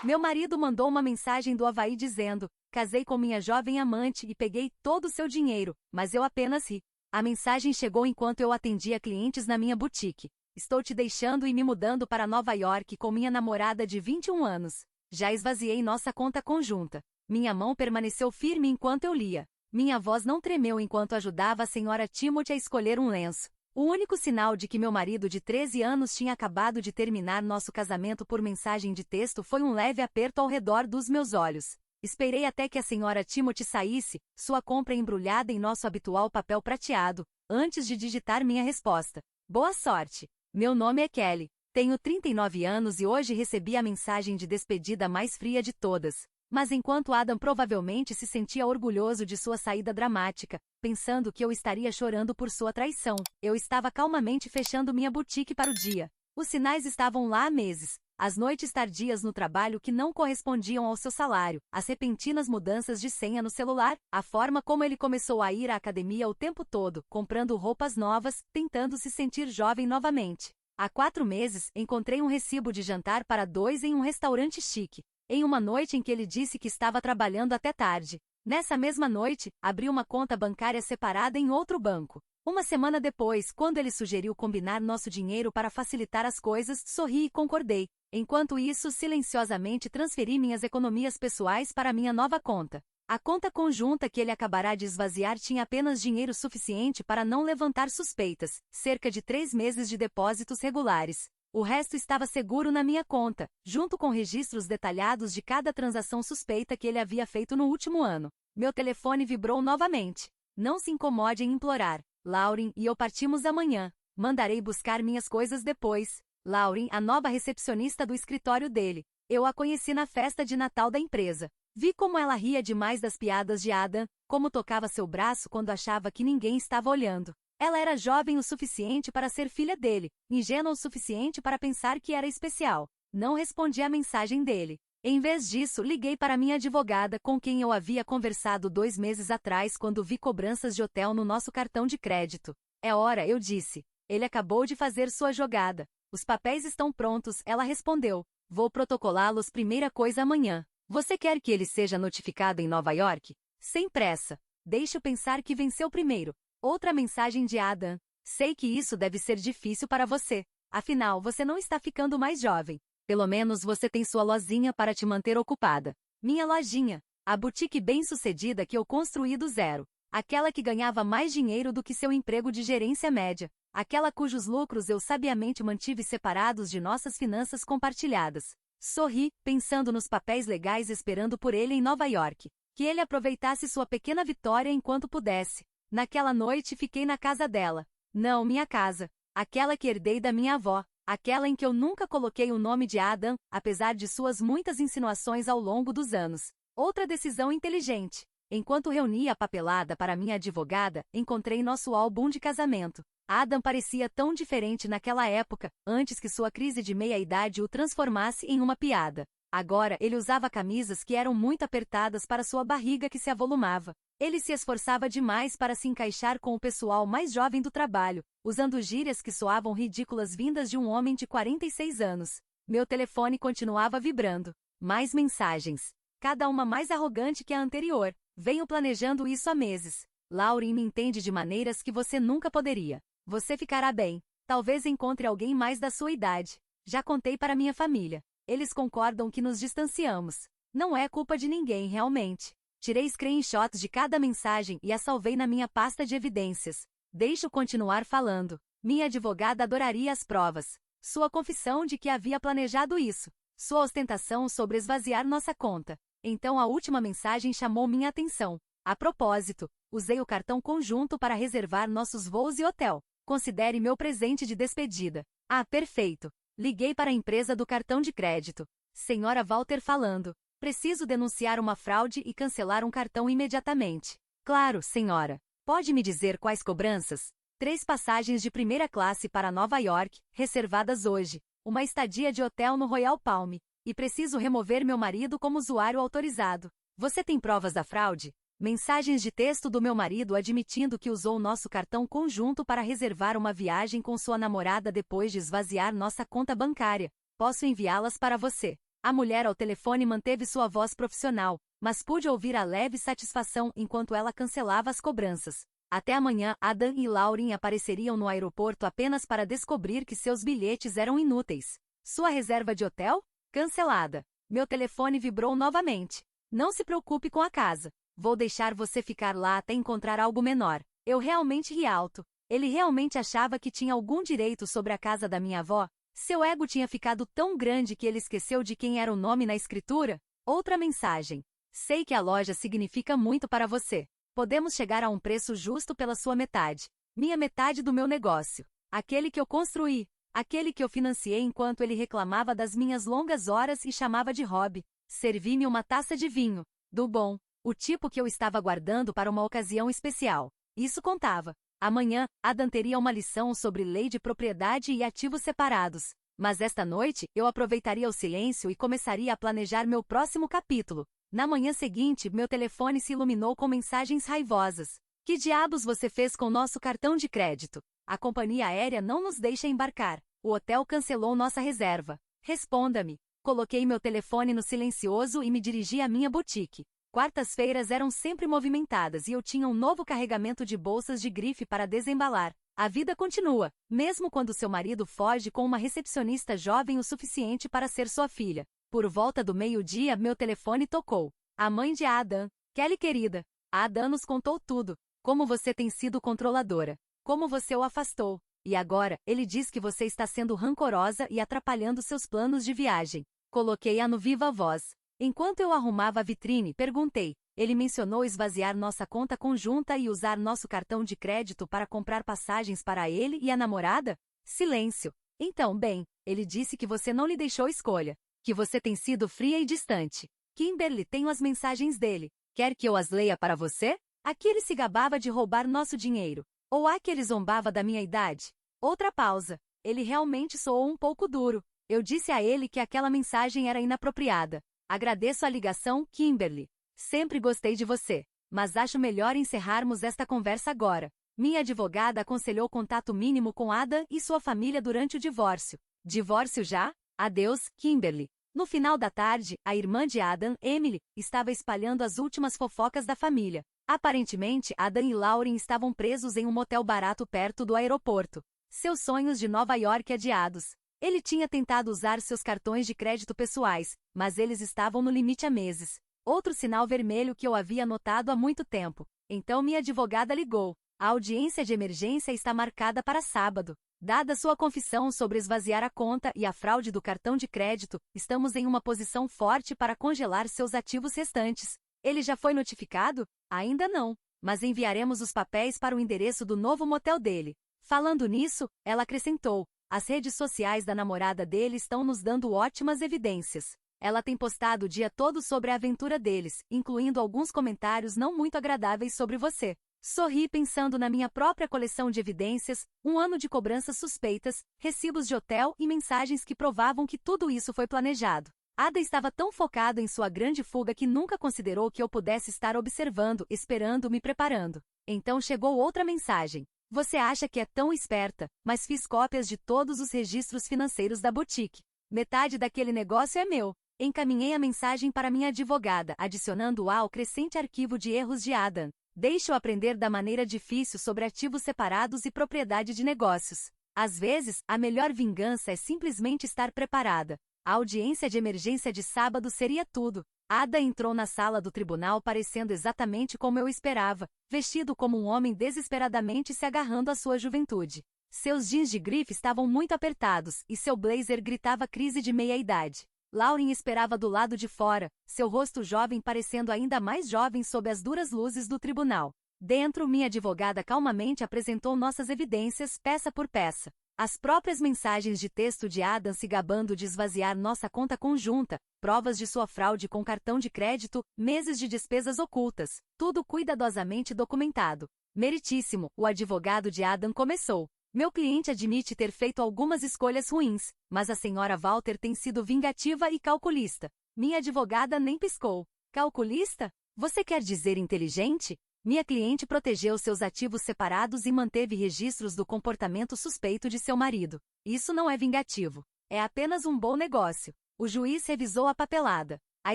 Meu marido mandou uma mensagem do Havaí dizendo: casei com minha jovem amante e peguei todo o seu dinheiro, mas eu apenas ri. A mensagem chegou enquanto eu atendia clientes na minha boutique. Estou te deixando e me mudando para Nova York com minha namorada de 21 anos. Já esvaziei nossa conta conjunta. Minha mão permaneceu firme enquanto eu lia. Minha voz não tremeu enquanto ajudava a senhora Timothy a escolher um lenço. O único sinal de que meu marido de 13 anos tinha acabado de terminar nosso casamento por mensagem de texto foi um leve aperto ao redor dos meus olhos. Esperei até que a senhora Timothy saísse, sua compra embrulhada em nosso habitual papel prateado, antes de digitar minha resposta. Boa sorte! Meu nome é Kelly. Tenho 39 anos e hoje recebi a mensagem de despedida mais fria de todas. Mas enquanto Adam provavelmente se sentia orgulhoso de sua saída dramática, pensando que eu estaria chorando por sua traição, eu estava calmamente fechando minha boutique para o dia. Os sinais estavam lá há meses. As noites tardias no trabalho que não correspondiam ao seu salário, as repentinas mudanças de senha no celular, a forma como ele começou a ir à academia o tempo todo, comprando roupas novas, tentando se sentir jovem novamente. Há 4 meses, encontrei um recibo de jantar para 2 em um restaurante chique. Em uma noite em que ele disse que estava trabalhando até tarde. Nessa mesma noite, abri uma conta bancária separada em outro banco. Uma semana depois, quando ele sugeriu combinar nosso dinheiro para facilitar as coisas, sorri e concordei. Enquanto isso, silenciosamente transferi minhas economias pessoais para minha nova conta. A conta conjunta que ele acabará de esvaziar tinha apenas dinheiro suficiente para não levantar suspeitas, cerca de 3 meses de depósitos regulares. O resto estava seguro na minha conta, junto com registros detalhados de cada transação suspeita que ele havia feito no último ano. Meu telefone vibrou novamente. Não se incomode em implorar. Lauren e eu partimos amanhã. Mandarei buscar minhas coisas depois. Lauren, a nova recepcionista do escritório dele. Eu a conheci na festa de Natal da empresa. Vi como ela ria demais das piadas de Adam, como tocava seu braço quando achava que ninguém estava olhando. Ela era jovem o suficiente para ser filha dele, ingênua o suficiente para pensar que era especial. Não respondi à mensagem dele. Em vez disso, liguei para minha advogada com quem eu havia conversado 2 meses atrás quando vi cobranças de hotel no nosso cartão de crédito. É hora, eu disse. Ele acabou de fazer sua jogada. Os papéis estão prontos, ela respondeu. Vou protocolá-los primeira coisa amanhã. Você quer que ele seja notificado em Nova York? Sem pressa. Deixe-o pensar que venceu primeiro. Outra mensagem de Adam. Sei que isso deve ser difícil para você. Afinal, você não está ficando mais jovem. Pelo menos você tem sua lojinha para te manter ocupada. Minha lojinha. A boutique bem-sucedida que eu construí do zero. Aquela que ganhava mais dinheiro do que seu emprego de gerência média. Aquela cujos lucros eu sabiamente mantive separados de nossas finanças compartilhadas. Sorri, pensando nos papéis legais esperando por ele em Nova York. Que ele aproveitasse sua pequena vitória enquanto pudesse. Naquela noite fiquei na casa dela. Não minha casa. Aquela que herdei da minha avó. Aquela em que eu nunca coloquei o nome de Adam, apesar de suas muitas insinuações ao longo dos anos. Outra decisão inteligente. Enquanto reunia a papelada para minha advogada, encontrei nosso álbum de casamento. Adam parecia tão diferente naquela época, antes que sua crise de meia-idade o transformasse em uma piada. Agora ele usava camisas que eram muito apertadas para sua barriga que se avolumava. Ele se esforçava demais para se encaixar com o pessoal mais jovem do trabalho, usando gírias que soavam ridículas vindas de um homem de 46 anos. Meu telefone continuava vibrando. Mais mensagens. Cada uma mais arrogante que a anterior. Venho planejando isso há meses. Lauren me entende de maneiras que você nunca poderia. Você ficará bem. Talvez encontre alguém mais da sua idade. Já contei para minha família. Eles concordam que nos distanciamos. Não é culpa de ninguém realmente. Tirei screenshots de cada mensagem e a salvei na minha pasta de evidências. Deixo continuar falando. Minha advogada adoraria as provas. Sua confissão de que havia planejado isso. Sua ostentação sobre esvaziar nossa conta. Então a última mensagem chamou minha atenção. A propósito, usei o cartão conjunto para reservar nossos voos e hotel. Considere meu presente de despedida. Ah, perfeito. Liguei para a empresa do cartão de crédito. Senhora Walter falando. Preciso denunciar uma fraude e cancelar um cartão imediatamente. Claro, senhora. Pode me dizer quais cobranças? 3 passagens de primeira classe para Nova York, reservadas hoje. Uma estadia de hotel no Royal Palm. E preciso remover meu marido como usuário autorizado. Você tem provas da fraude? Mensagens de texto do meu marido admitindo que usou nosso cartão conjunto para reservar uma viagem com sua namorada depois de esvaziar nossa conta bancária. Posso enviá-las para você. A mulher ao telefone manteve sua voz profissional, mas pude ouvir a leve satisfação enquanto ela cancelava as cobranças. Até amanhã, Adam e Lauren apareceriam no aeroporto apenas para descobrir que seus bilhetes eram inúteis. Sua reserva de hotel? Cancelada. Meu telefone vibrou novamente. Não se preocupe com a casa. Vou deixar você ficar lá até encontrar algo menor. Eu realmente ri alto. Ele realmente achava que tinha algum direito sobre a casa da minha avó? Seu ego tinha ficado tão grande que ele esqueceu de quem era o nome na escritura? Outra mensagem. Sei que a loja significa muito para você. Podemos chegar a um preço justo pela sua metade. Minha metade do meu negócio. Aquele que eu construí. Aquele que eu financiei enquanto ele reclamava das minhas longas horas e chamava de hobby. Servi-me uma taça de vinho. Do bom. O tipo que eu estava guardando para uma ocasião especial. Isso contava. Amanhã, Adam teria uma lição sobre lei de propriedade e ativos separados. Mas esta noite, eu aproveitaria o silêncio e começaria a planejar meu próximo capítulo. Na manhã seguinte, meu telefone se iluminou com mensagens raivosas. Que diabos você fez com nosso cartão de crédito? A companhia aérea não nos deixa embarcar. O hotel cancelou nossa reserva. Responda-me. Coloquei meu telefone no silencioso e me dirigi à minha boutique. Quartas-feiras eram sempre movimentadas e eu tinha um novo carregamento de bolsas de grife para desembalar. A vida continua, mesmo quando seu marido foge com uma recepcionista jovem o suficiente para ser sua filha. Por volta do meio-dia, meu telefone tocou. A mãe de Adam. Kelly querida. Adam nos contou tudo. Como você tem sido controladora. Como você o afastou. E agora, ele diz que você está sendo rancorosa e atrapalhando seus planos de viagem. Coloquei-a no viva voz. Enquanto eu arrumava a vitrine, perguntei. Ele mencionou esvaziar nossa conta conjunta e usar nosso cartão de crédito para comprar passagens para ele e a namorada? Silêncio. Então, bem, ele disse que você não lhe deixou escolha. Que você tem sido fria e distante. Kimberly, tenho as mensagens dele. Quer que eu as leia para você? Aqui ele se gabava de roubar nosso dinheiro. Ou há que ele zombava da minha idade? Outra pausa. Ele realmente soou um pouco duro. Eu disse a ele que aquela mensagem era inapropriada. Agradeço a ligação, Kimberly. Sempre gostei de você. Mas acho melhor encerrarmos esta conversa agora. Minha advogada aconselhou contato mínimo com Adam e sua família durante o divórcio. Divórcio já? Adeus, Kimberly. No final da tarde, a irmã de Adam, Emily, estava espalhando as últimas fofocas da família. Aparentemente, Adam e Lauren estavam presos em um motel barato perto do aeroporto. Seus sonhos de Nova York adiados. Ele tinha tentado usar seus cartões de crédito pessoais, mas eles estavam no limite há meses. Outro sinal vermelho que eu havia notado há muito tempo. Então minha advogada ligou. A audiência de emergência está marcada para sábado. Dada sua confissão sobre esvaziar a conta e a fraude do cartão de crédito, estamos em uma posição forte para congelar seus ativos restantes. Ele já foi notificado? Ainda não, mas enviaremos os papéis para o endereço do novo motel dele. Falando nisso, ela acrescentou, as redes sociais da namorada dele estão nos dando ótimas evidências. Ela tem postado o dia todo sobre a aventura deles, incluindo alguns comentários não muito agradáveis sobre você. Sorri pensando na minha própria coleção de evidências, um ano de cobranças suspeitas, recibos de hotel e mensagens que provavam que tudo isso foi planejado. Ada estava tão focado em sua grande fuga que nunca considerou que eu pudesse estar observando, esperando, me preparando. Então chegou outra mensagem. Você acha que é tão esperta, mas fiz cópias de todos os registros financeiros da boutique. Metade daquele negócio é meu. Encaminhei a mensagem para minha advogada, adicionando-a ao crescente arquivo de erros de Adam. Deixe-o aprender da maneira difícil sobre ativos separados e propriedade de negócios. Às vezes, a melhor vingança é simplesmente estar preparada. A audiência de emergência de sábado seria tudo. Ada entrou na sala do tribunal parecendo exatamente como eu esperava, vestido como um homem desesperadamente se agarrando à sua juventude. Seus jeans de grife estavam muito apertados e seu blazer gritava crise de meia-idade. Lauren esperava do lado de fora, seu rosto jovem parecendo ainda mais jovem sob as duras luzes do tribunal. Dentro, minha advogada calmamente apresentou nossas evidências, peça por peça. As próprias mensagens de texto de Adam se gabando de esvaziar nossa conta conjunta, provas de sua fraude com cartão de crédito, meses de despesas ocultas, tudo cuidadosamente documentado. Meritíssimo, o advogado de Adam começou. Meu cliente admite ter feito algumas escolhas ruins, mas a senhora Walter tem sido vingativa e calculista. Minha advogada nem piscou. Calculista? Você quer dizer inteligente? Minha cliente protegeu seus ativos separados e manteve registros do comportamento suspeito de seu marido. Isso não é vingativo. É apenas um bom negócio. O juiz revisou a papelada. A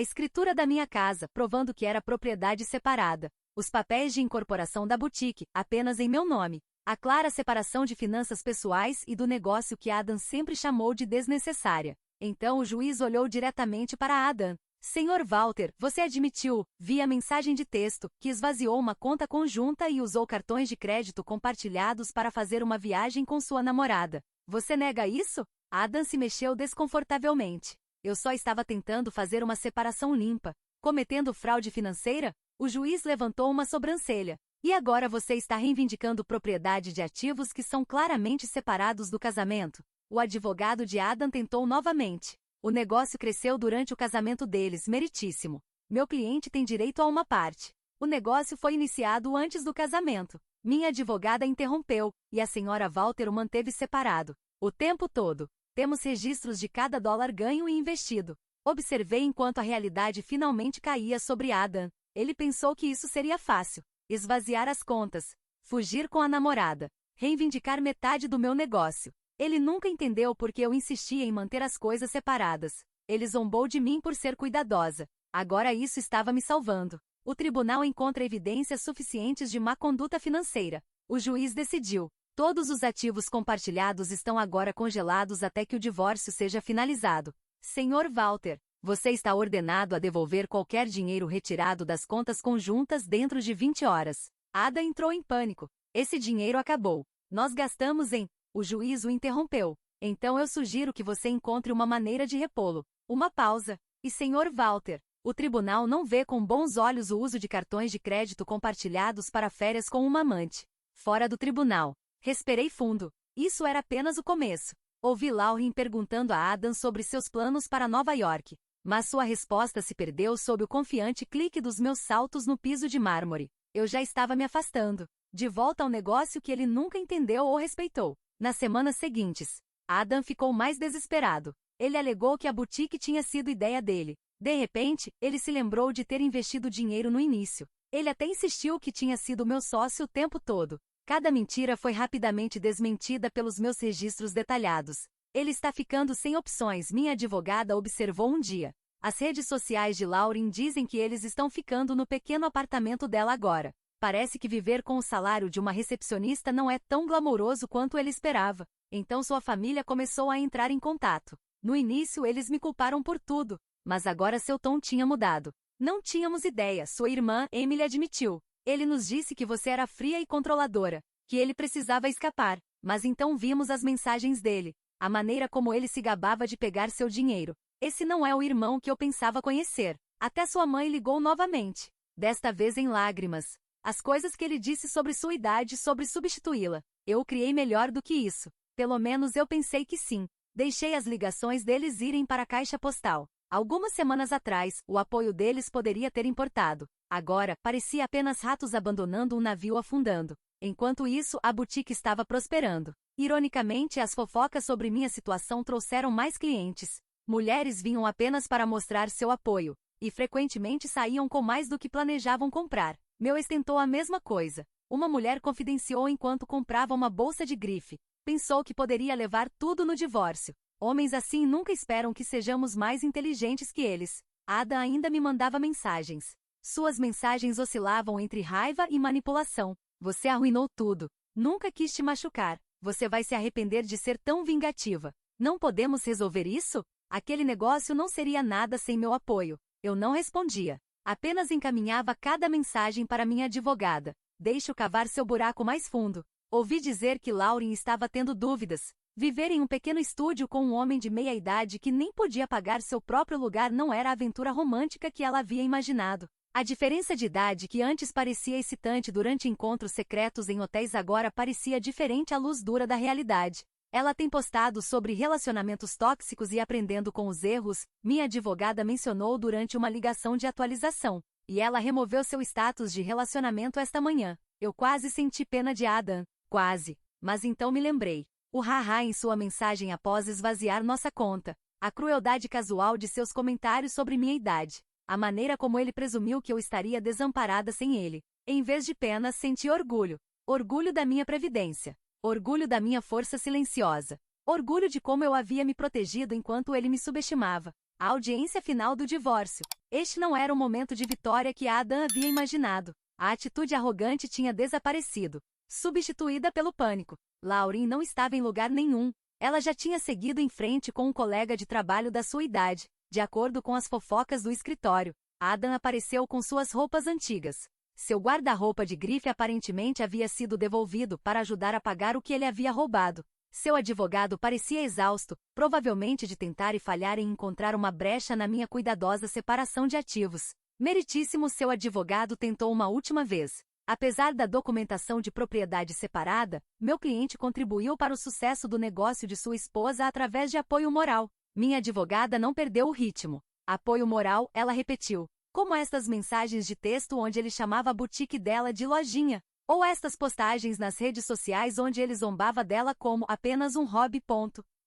escritura da minha casa, provando que era propriedade separada. Os papéis de incorporação da boutique, apenas em meu nome. A clara separação de finanças pessoais e do negócio que Adam sempre chamou de desnecessária. Então o juiz olhou diretamente para Adam. Senhor Walter, você admitiu, via mensagem de texto, que esvaziou uma conta conjunta e usou cartões de crédito compartilhados para fazer uma viagem com sua namorada. Você nega isso? Adam se mexeu desconfortavelmente. Eu só estava tentando fazer uma separação limpa. Cometendo fraude financeira? O juiz levantou uma sobrancelha. E agora você está reivindicando propriedade de ativos que são claramente separados do casamento? O advogado de Adam tentou novamente. O negócio cresceu durante o casamento deles, meritíssimo. Meu cliente tem direito a uma parte. O negócio foi iniciado antes do casamento. Minha advogada interrompeu, e a senhora Walter o manteve separado. O tempo todo. Temos registros de cada dólar ganho e investido. Observei enquanto a realidade finalmente caía sobre Adam. Ele pensou que isso seria fácil. Esvaziar as contas. Fugir com a namorada. Reivindicar metade do meu negócio. Ele nunca entendeu porque eu insistia em manter as coisas separadas. Ele zombou de mim por ser cuidadosa. Agora isso estava me salvando. O tribunal encontra evidências suficientes de má conduta financeira. O juiz decidiu. Todos os ativos compartilhados estão agora congelados até que o divórcio seja finalizado. Senhor Walter, você está ordenado a devolver qualquer dinheiro retirado das contas conjuntas dentro de 20 horas. Ada entrou em pânico. Esse dinheiro acabou. Nós gastamos em... O juiz o interrompeu. Então eu sugiro que você encontre uma maneira de repô-lo. Uma pausa. E Senhor Walter, o tribunal não vê com bons olhos o uso de cartões de crédito compartilhados para férias com uma amante. Fora do tribunal. Respirei fundo. Isso era apenas o começo. Ouvi Lauren perguntando a Adam sobre seus planos para Nova York. Mas sua resposta se perdeu sob o confiante clique dos meus saltos no piso de mármore. Eu já estava me afastando. De volta ao negócio que ele nunca entendeu ou respeitou. Nas semanas seguintes, Adam ficou mais desesperado. Ele alegou que a boutique tinha sido ideia dele. De repente, ele se lembrou de ter investido dinheiro no início. Ele até insistiu que tinha sido meu sócio o tempo todo. Cada mentira foi rapidamente desmentida pelos meus registros detalhados. Ele está ficando sem opções, minha advogada observou um dia. As redes sociais de Lauren dizem que eles estão ficando no pequeno apartamento dela agora. Parece que viver com o salário de uma recepcionista não é tão glamouroso quanto ele esperava. Então sua família começou a entrar em contato. No início eles me culparam por tudo, mas agora seu tom tinha mudado. Não tínhamos ideia, sua irmã, Emily, admitiu. Ele nos disse que você era fria e controladora, que ele precisava escapar, mas então vimos as mensagens dele, a maneira como ele se gabava de pegar seu dinheiro. Esse não é o irmão que eu pensava conhecer. Até sua mãe ligou novamente, desta vez em lágrimas. As coisas que ele disse sobre sua idade sobre substituí-la. Eu o criei melhor do que isso. Pelo menos eu pensei que sim. Deixei as ligações deles irem para a caixa postal. Algumas semanas atrás, o apoio deles poderia ter importado. Agora, parecia apenas ratos abandonando um navio afundando. Enquanto isso, a boutique estava prosperando. Ironicamente, as fofocas sobre minha situação trouxeram mais clientes. Mulheres vinham apenas para mostrar seu apoio. E frequentemente saíam com mais do que planejavam comprar. Meu ex tentou a mesma coisa. Uma mulher confidenciou enquanto comprava uma bolsa de grife. Pensou que poderia levar tudo no divórcio. Homens assim nunca esperam que sejamos mais inteligentes que eles. Ada ainda me mandava mensagens. Suas mensagens oscilavam entre raiva e manipulação. Você arruinou tudo. Nunca quis te machucar. Você vai se arrepender de ser tão vingativa. Não podemos resolver isso? Aquele negócio não seria nada sem meu apoio. Eu não respondia. Apenas encaminhava cada mensagem para minha advogada. Deixe-o cavar seu buraco mais fundo. Ouvi dizer que Lauren estava tendo dúvidas. Viver em um pequeno estúdio com um homem de meia idade que nem podia pagar seu próprio lugar não era a aventura romântica que ela havia imaginado. A diferença de idade que antes parecia excitante durante encontros secretos em hotéis agora parecia diferente à luz dura da realidade. Ela tem postado sobre relacionamentos tóxicos e aprendendo com os erros, minha advogada mencionou durante uma ligação de atualização. E ela removeu seu status de relacionamento esta manhã. Eu quase senti pena de Adam. Quase. Mas então me lembrei. O haha em sua mensagem após esvaziar nossa conta. A crueldade casual de seus comentários sobre minha idade. A maneira como ele presumiu que eu estaria desamparada sem ele. Em vez de pena, senti orgulho. Orgulho da minha previdência. Orgulho da minha força silenciosa. Orgulho de como eu havia me protegido enquanto ele me subestimava. A audiência final do divórcio. Este não era o momento de vitória que Adam havia imaginado. A atitude arrogante tinha desaparecido, substituída pelo pânico. Lauren não estava em lugar nenhum. Ela já tinha seguido em frente com um colega de trabalho da sua idade. De acordo com as fofocas do escritório, Adam apareceu com suas roupas antigas. Seu guarda-roupa de grife aparentemente havia sido devolvido para ajudar a pagar o que ele havia roubado. Seu advogado parecia exausto, provavelmente de tentar e falhar em encontrar uma brecha na minha cuidadosa separação de ativos. Meritíssimo, seu advogado tentou uma última vez. Apesar da documentação de propriedade separada, meu cliente contribuiu para o sucesso do negócio de sua esposa através de apoio moral. Minha advogada não perdeu o ritmo. Apoio moral, ela repetiu. Como estas mensagens de texto onde ele chamava a boutique dela de lojinha. Ou estas postagens nas redes sociais onde ele zombava dela como apenas um hobby.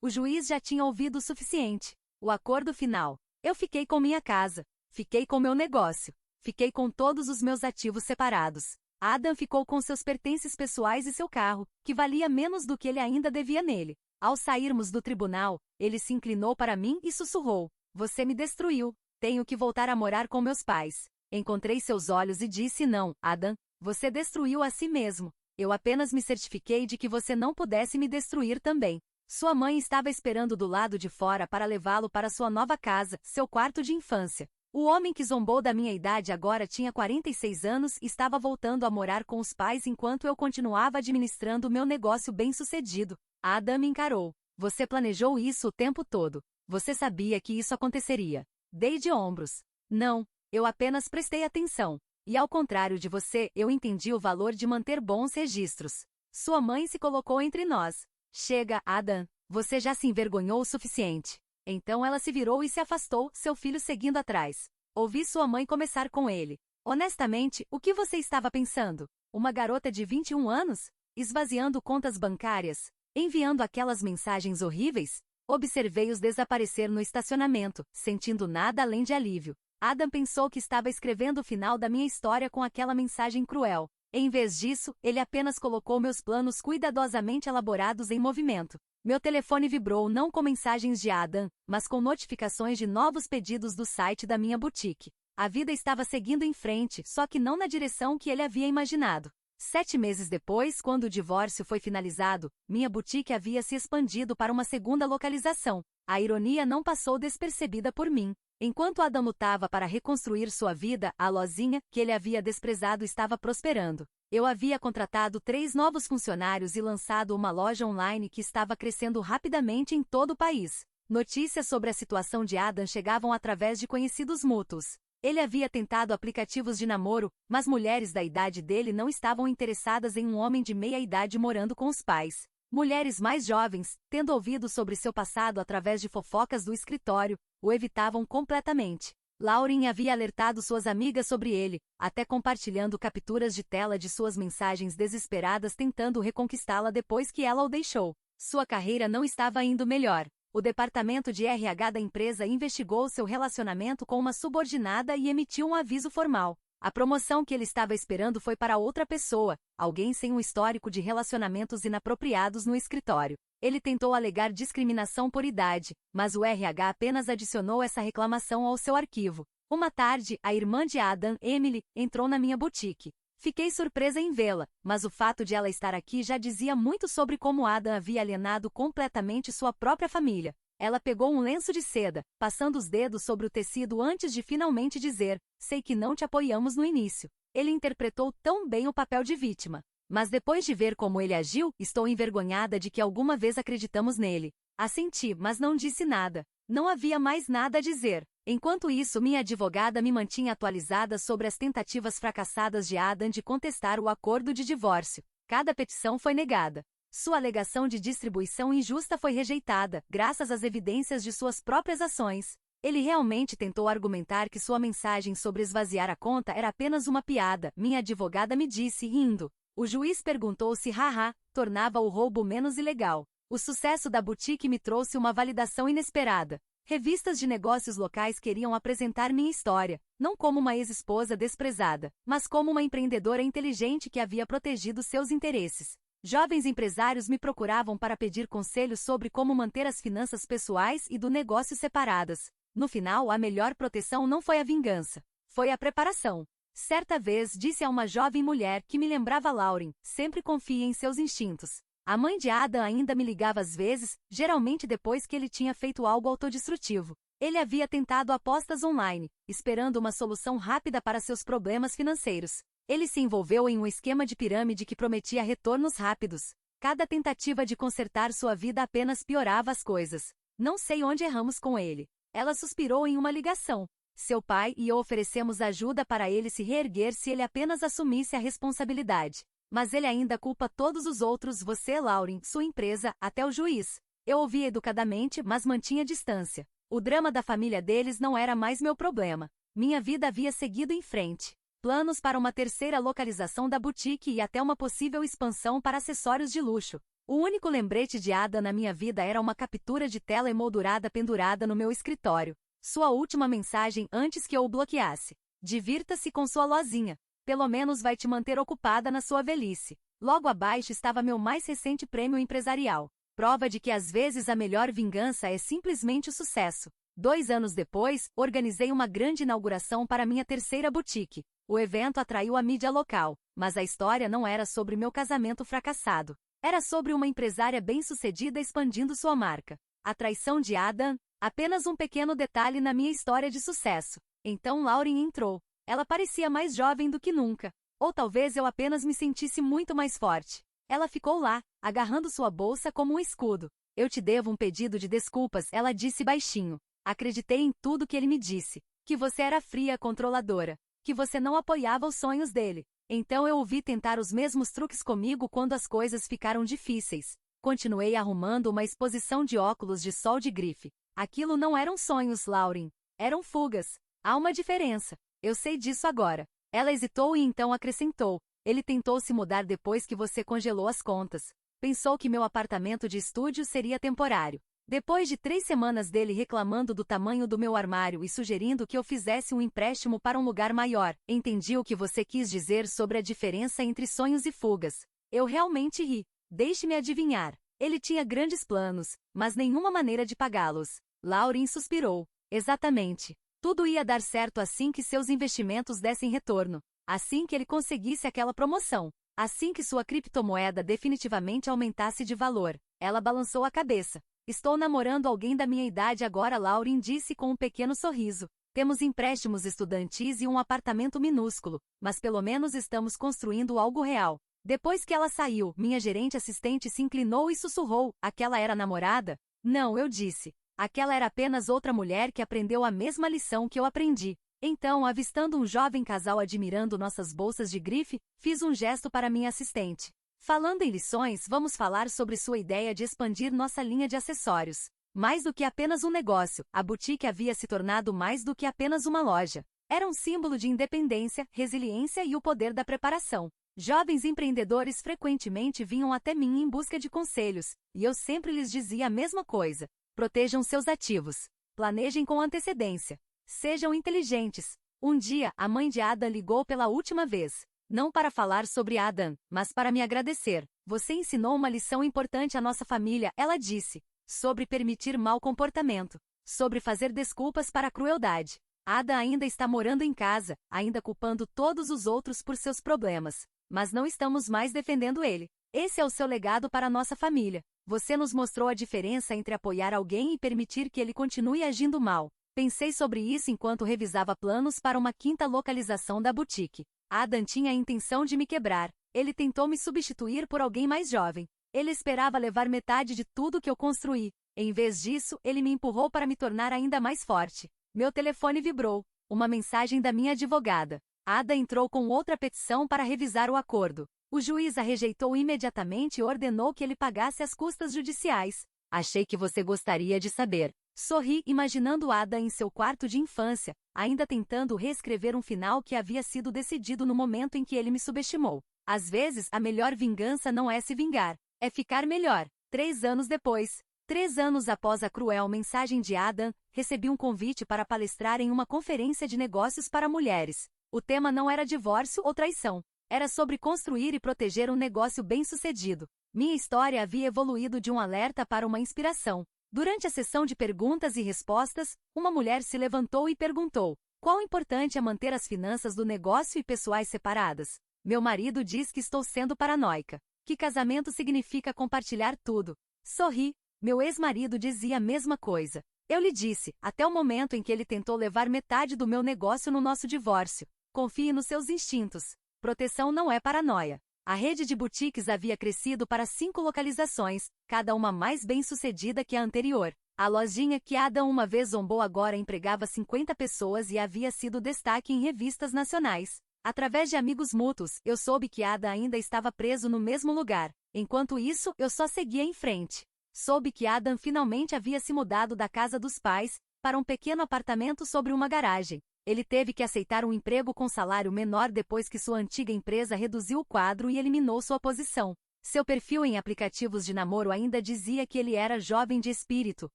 O juiz já tinha ouvido o suficiente. O acordo final. Eu fiquei com minha casa. Fiquei com meu negócio. Fiquei com todos os meus ativos separados. Adam ficou com seus pertences pessoais e seu carro, que valia menos do que ele ainda devia nele. Ao sairmos do tribunal, ele se inclinou para mim e sussurrou. Você me destruiu. Tenho que voltar a morar com meus pais. Encontrei seus olhos e disse não, Adam. Você destruiu a si mesmo. Eu apenas me certifiquei de que você não pudesse me destruir também. Sua mãe estava esperando do lado de fora para levá-lo para sua nova casa, seu quarto de infância. O homem que zombou da minha idade agora tinha 46 anos e estava voltando a morar com os pais enquanto eu continuava administrando meu negócio bem-sucedido. Adam me encarou. Você planejou isso o tempo todo. Você sabia que isso aconteceria. Dei de ombros. Não, eu apenas prestei atenção. E ao contrário de você, eu entendi o valor de manter bons registros. Sua mãe se colocou entre nós. Chega, Adam, você já se envergonhou o suficiente. Então ela se virou e se afastou, seu filho seguindo atrás. Ouvi sua mãe começar com ele. Honestamente, o que você estava pensando? Uma garota de 21 anos? Esvaziando contas bancárias? Enviando aquelas mensagens horríveis? Observei-os desaparecer no estacionamento, sentindo nada além de alívio. Adam pensou que estava escrevendo o final da minha história com aquela mensagem cruel. Em vez disso, ele apenas colocou meus planos cuidadosamente elaborados em movimento. Meu telefone vibrou não com mensagens de Adam, mas com notificações de novos pedidos do site da minha boutique. A vida estava seguindo em frente, só que não na direção que ele havia imaginado. 7 meses depois, quando o divórcio foi finalizado, minha boutique havia se expandido para uma segunda localização. A ironia não passou despercebida por mim. Enquanto Adam lutava para reconstruir sua vida, a lozinha, que ele havia desprezado, estava prosperando. Eu havia contratado 3 novos funcionários e lançado uma loja online que estava crescendo rapidamente em todo o país. Notícias sobre a situação de Adam chegavam através de conhecidos mútuos. Ele havia tentado aplicativos de namoro, mas mulheres da idade dele não estavam interessadas em um homem de meia idade morando com os pais. Mulheres mais jovens, tendo ouvido sobre seu passado através de fofocas do escritório, o evitavam completamente. Lauren havia alertado suas amigas sobre ele, até compartilhando capturas de tela de suas mensagens desesperadas tentando reconquistá-la depois que ela o deixou. Sua carreira não estava indo melhor. O departamento de RH da empresa investigou seu relacionamento com uma subordinada e emitiu um aviso formal. A promoção que ele estava esperando foi para outra pessoa, alguém sem um histórico de relacionamentos inapropriados no escritório. Ele tentou alegar discriminação por idade, mas o RH apenas adicionou essa reclamação ao seu arquivo. Uma tarde, a irmã de Adam, Emily, entrou na minha boutique. Fiquei surpresa em vê-la, mas o fato de ela estar aqui já dizia muito sobre como Adam havia alienado completamente sua própria família. Ela pegou um lenço de seda, passando os dedos sobre o tecido antes de finalmente dizer, sei que não te apoiamos no início. Ele interpretou tão bem o papel de vítima. Mas depois de ver como ele agiu, estou envergonhada de que alguma vez acreditamos nele. Assenti, mas não disse nada. Não havia mais nada a dizer. Enquanto isso, minha advogada me mantinha atualizada sobre as tentativas fracassadas de Adam de contestar o acordo de divórcio. Cada petição foi negada. Sua alegação de distribuição injusta foi rejeitada, graças às evidências de suas próprias ações. Ele realmente tentou argumentar que sua mensagem sobre esvaziar a conta era apenas uma piada, minha advogada me disse, rindo. O juiz perguntou se haha, tornava o roubo menos ilegal. O sucesso da boutique me trouxe uma validação inesperada. Revistas de negócios locais queriam apresentar minha história, não como uma ex-esposa desprezada, mas como uma empreendedora inteligente que havia protegido seus interesses. Jovens empresários me procuravam para pedir conselhos sobre como manter as finanças pessoais e do negócio separadas. No final, a melhor proteção não foi a vingança, foi a preparação. Certa vez disse a uma jovem mulher que me lembrava Lauren, sempre confie em seus instintos. A mãe de Adam ainda me ligava às vezes, geralmente depois que ele tinha feito algo autodestrutivo. Ele havia tentado apostas online, esperando uma solução rápida para seus problemas financeiros. Ele se envolveu em um esquema de pirâmide que prometia retornos rápidos. Cada tentativa de consertar sua vida apenas piorava as coisas. Não sei onde erramos com ele. Ela suspirou em uma ligação. Seu pai e eu oferecemos ajuda para ele se reerguer se ele apenas assumisse a responsabilidade. Mas ele ainda culpa todos os outros, você, Lauren, sua empresa, até o juiz. Eu ouvi educadamente, mas mantinha distância. O drama da família deles não era mais meu problema. Minha vida havia seguido em frente. Planos para uma terceira localização da boutique e até uma possível expansão para acessórios de luxo. O único lembrete de Ada na minha vida era uma captura de tela emoldurada pendurada no meu escritório. Sua última mensagem antes que eu o bloqueasse. Divirta-se com sua lozinha. Pelo menos vai te manter ocupada na sua velhice. Logo abaixo estava meu mais recente prêmio empresarial. Prova de que às vezes a melhor vingança é simplesmente o sucesso. 2 anos depois, organizei uma grande inauguração para minha terceira boutique. O evento atraiu a mídia local, mas a história não era sobre meu casamento fracassado. Era sobre uma empresária bem-sucedida expandindo sua marca. A traição de Adam, apenas um pequeno detalhe na minha história de sucesso. Então Lauren entrou. Ela parecia mais jovem do que nunca. Ou talvez eu apenas me sentisse muito mais forte. Ela ficou lá, agarrando sua bolsa como um escudo. Eu te devo um pedido de desculpas, ela disse baixinho. Acreditei em tudo que ele me disse. Que você era fria, controladora. Que você não apoiava os sonhos dele. Então eu o vi tentar os mesmos truques comigo quando as coisas ficaram difíceis. Continuei arrumando uma exposição de óculos de sol de grife. Aquilo não eram sonhos, Lauren. Eram fugas. Há uma diferença. Eu sei disso agora. Ela hesitou e então acrescentou. Ele tentou se mudar depois que você congelou as contas. Pensou que meu apartamento de estúdio seria temporário. Depois de 3 semanas dele reclamando do tamanho do meu armário e sugerindo que eu fizesse um empréstimo para um lugar maior, entendi o que você quis dizer sobre a diferença entre sonhos e fugas. Eu realmente ri. Deixe-me adivinhar. Ele tinha grandes planos, mas nenhuma maneira de pagá-los. Lauren suspirou. Exatamente. Tudo ia dar certo assim que seus investimentos dessem retorno. Assim que ele conseguisse aquela promoção. Assim que sua criptomoeda definitivamente aumentasse de valor. Ela balançou a cabeça. Estou namorando alguém da minha idade agora, Lauren disse com um pequeno sorriso. Temos empréstimos estudantis e um apartamento minúsculo, mas pelo menos estamos construindo algo real. Depois que ela saiu, minha gerente assistente se inclinou e sussurrou. Aquela era a namorada? Não, eu disse. Aquela era apenas outra mulher que aprendeu a mesma lição que eu aprendi. Então, avistando um jovem casal admirando nossas bolsas de grife, fiz um gesto para minha assistente. Falando em lições, vamos falar sobre sua ideia de expandir nossa linha de acessórios. Mais do que apenas um negócio, a boutique havia se tornado mais do que apenas uma loja. Era um símbolo de independência, resiliência e o poder da preparação. Jovens empreendedores frequentemente vinham até mim em busca de conselhos, e eu sempre lhes dizia a mesma coisa. Protejam seus ativos. Planejem com antecedência. Sejam inteligentes. Um dia, a mãe de Adam ligou pela última vez. Não para falar sobre Adam, mas para me agradecer. Você ensinou uma lição importante à nossa família, ela disse. Sobre permitir mau comportamento. Sobre fazer desculpas para a crueldade. Adam ainda está morando em casa, ainda culpando todos os outros por seus problemas. Mas não estamos mais defendendo ele. Esse é o seu legado para a nossa família. Você nos mostrou a diferença entre apoiar alguém e permitir que ele continue agindo mal. Pensei sobre isso enquanto revisava planos para uma 5ª localização da boutique. Adam tinha a intenção de me quebrar. Ele tentou me substituir por alguém mais jovem. Ele esperava levar metade de tudo que eu construí. Em vez disso, ele me empurrou para me tornar ainda mais forte. Meu telefone vibrou. Uma mensagem da minha advogada. Adam entrou com outra petição para revisar o acordo. O juiz a rejeitou imediatamente e ordenou que ele pagasse as custas judiciais. Achei que você gostaria de saber. Sorri, imaginando Ada em seu quarto de infância, ainda tentando reescrever um final que havia sido decidido no momento em que ele me subestimou. Às vezes, a melhor vingança não é se vingar, é ficar melhor. 3 anos depois, 3 anos após a cruel mensagem de Adam, recebi um convite para palestrar em uma conferência de negócios para mulheres. O tema não era divórcio ou traição. Era sobre construir e proteger um negócio bem-sucedido. Minha história havia evoluído de um alerta para uma inspiração. Durante a sessão de perguntas e respostas, uma mulher se levantou e perguntou: quão importante é manter as finanças do negócio e pessoais separadas? Meu marido diz que estou sendo paranoica. Que casamento significa compartilhar tudo? Sorri. Meu ex-marido dizia a mesma coisa. Eu lhe disse, até o momento em que ele tentou levar metade do meu negócio no nosso divórcio. Confie nos seus instintos. Proteção não é paranoia. A rede de boutiques havia crescido para 5 localizações, cada uma mais bem-sucedida que a anterior. A lojinha que Adam uma vez zombou agora empregava 50 pessoas e havia sido destaque em revistas nacionais. Através de amigos mútuos, eu soube que Adam ainda estava preso no mesmo lugar. Enquanto isso, eu só seguia em frente. Soube que Adam finalmente havia se mudado da casa dos pais para um pequeno apartamento sobre uma garagem. Ele teve que aceitar um emprego com salário menor depois que sua antiga empresa reduziu o quadro e eliminou sua posição. Seu perfil em aplicativos de namoro ainda dizia que ele era jovem de espírito,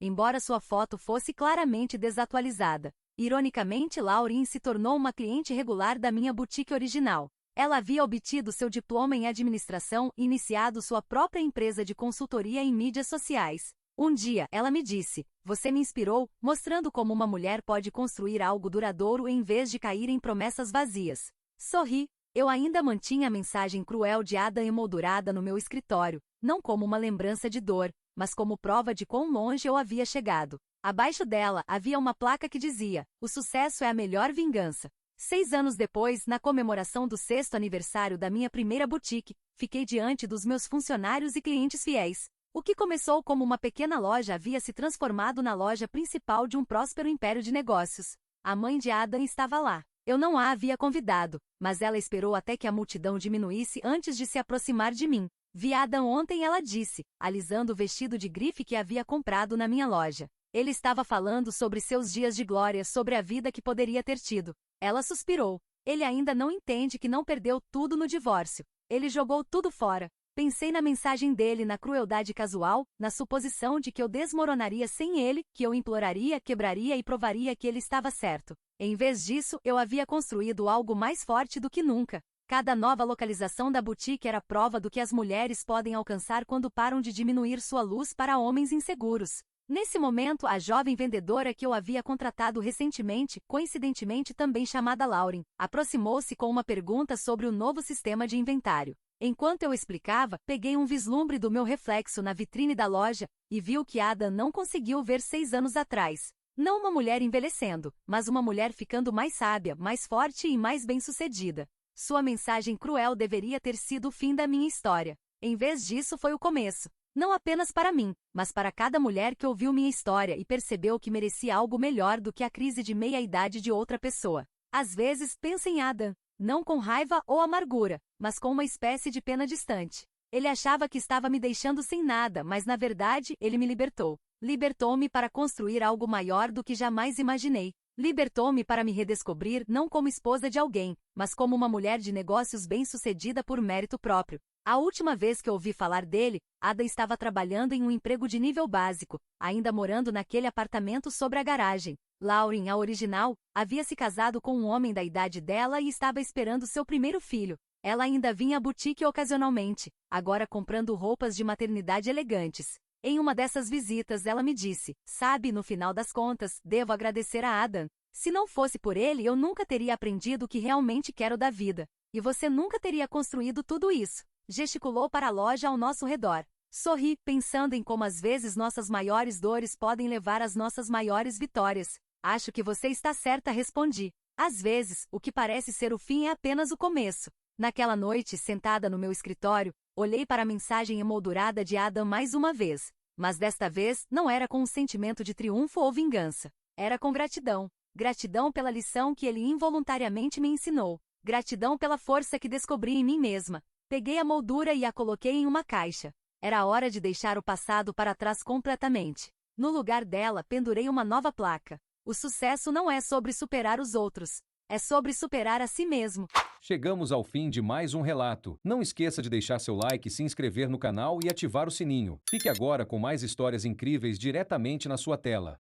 embora sua foto fosse claramente desatualizada. Ironicamente, Lauren se tornou uma cliente regular da minha boutique original. Ela havia obtido seu diploma em administração e iniciado sua própria empresa de consultoria em mídias sociais. Um dia, ela me disse: você me inspirou, mostrando como uma mulher pode construir algo duradouro em vez de cair em promessas vazias. Sorri. Eu ainda mantinha a mensagem cruel de Adam emoldurada no meu escritório, não como uma lembrança de dor, mas como prova de quão longe eu havia chegado. Abaixo dela, havia uma placa que dizia: o sucesso é a melhor vingança. 6 anos depois, na comemoração do 6º aniversário da minha primeira boutique, fiquei diante dos meus funcionários e clientes fiéis. O que começou como uma pequena loja havia se transformado na loja principal de um próspero império de negócios. A mãe de Adam estava lá. Eu não a havia convidado, mas ela esperou até que a multidão diminuísse antes de se aproximar de mim. Vi Adam ontem, ela disse, alisando o vestido de grife que havia comprado na minha loja. Ele estava falando sobre seus dias de glória, sobre a vida que poderia ter tido. Ela suspirou. Ele ainda não entende que não perdeu tudo no divórcio. Ele jogou tudo fora. Pensei na mensagem dele, na crueldade casual, na suposição de que eu desmoronaria sem ele, que eu imploraria, quebraria e provaria que ele estava certo. Em vez disso, eu havia construído algo mais forte do que nunca. Cada nova localização da boutique era prova do que as mulheres podem alcançar quando param de diminuir sua luz para homens inseguros. Nesse momento, a jovem vendedora que eu havia contratado recentemente, coincidentemente também chamada Lauren, aproximou-se com uma pergunta sobre o novo sistema de inventário. Enquanto eu explicava, peguei um vislumbre do meu reflexo na vitrine da loja e vi o que Adam não conseguiu ver 6 anos atrás. Não uma mulher envelhecendo, mas uma mulher ficando mais sábia, mais forte e mais bem-sucedida. Sua mensagem cruel deveria ter sido o fim da minha história. Em vez disso, foi o começo. Não apenas para mim, mas para cada mulher que ouviu minha história e percebeu que merecia algo melhor do que a crise de meia-idade de outra pessoa. Às vezes, penso em Adam, não com raiva ou amargura, mas com uma espécie de pena distante. Ele achava que estava me deixando sem nada, mas na verdade, ele me libertou. Libertou-me para construir algo maior do que jamais imaginei. Libertou-me para me redescobrir não como esposa de alguém, mas como uma mulher de negócios bem-sucedida por mérito próprio. A última vez que ouvi falar dele, Ada estava trabalhando em um emprego de nível básico, ainda morando naquele apartamento sobre a garagem. Lauren, a original, havia se casado com um homem da idade dela e estava esperando seu primeiro filho. Ela ainda vinha à boutique ocasionalmente, agora comprando roupas de maternidade elegantes. Em uma dessas visitas ela me disse: sabe, no final das contas, devo agradecer a Adam. Se não fosse por ele eu nunca teria aprendido o que realmente quero da vida. E você nunca teria construído tudo isso. Gesticulou para a loja ao nosso redor. Sorri, pensando em como às vezes nossas maiores dores podem levar às nossas maiores vitórias. Acho que você está certa, respondi. Às vezes, o que parece ser o fim é apenas o começo. Naquela noite, sentada no meu escritório, olhei para a mensagem emoldurada de Adam mais uma vez. Mas desta vez, não era com um sentimento de triunfo ou vingança. Era com gratidão. Gratidão pela lição que ele involuntariamente me ensinou. Gratidão pela força que descobri em mim mesma. Peguei a moldura e a coloquei em uma caixa. Era hora de deixar o passado para trás completamente. No lugar dela, pendurei uma nova placa. O sucesso não é sobre superar os outros. É sobre superar a si mesmo. Chegamos ao fim de mais um relato. Não esqueça de deixar seu like, se inscrever no canal e ativar o sininho. Fique agora com mais histórias incríveis diretamente na sua tela.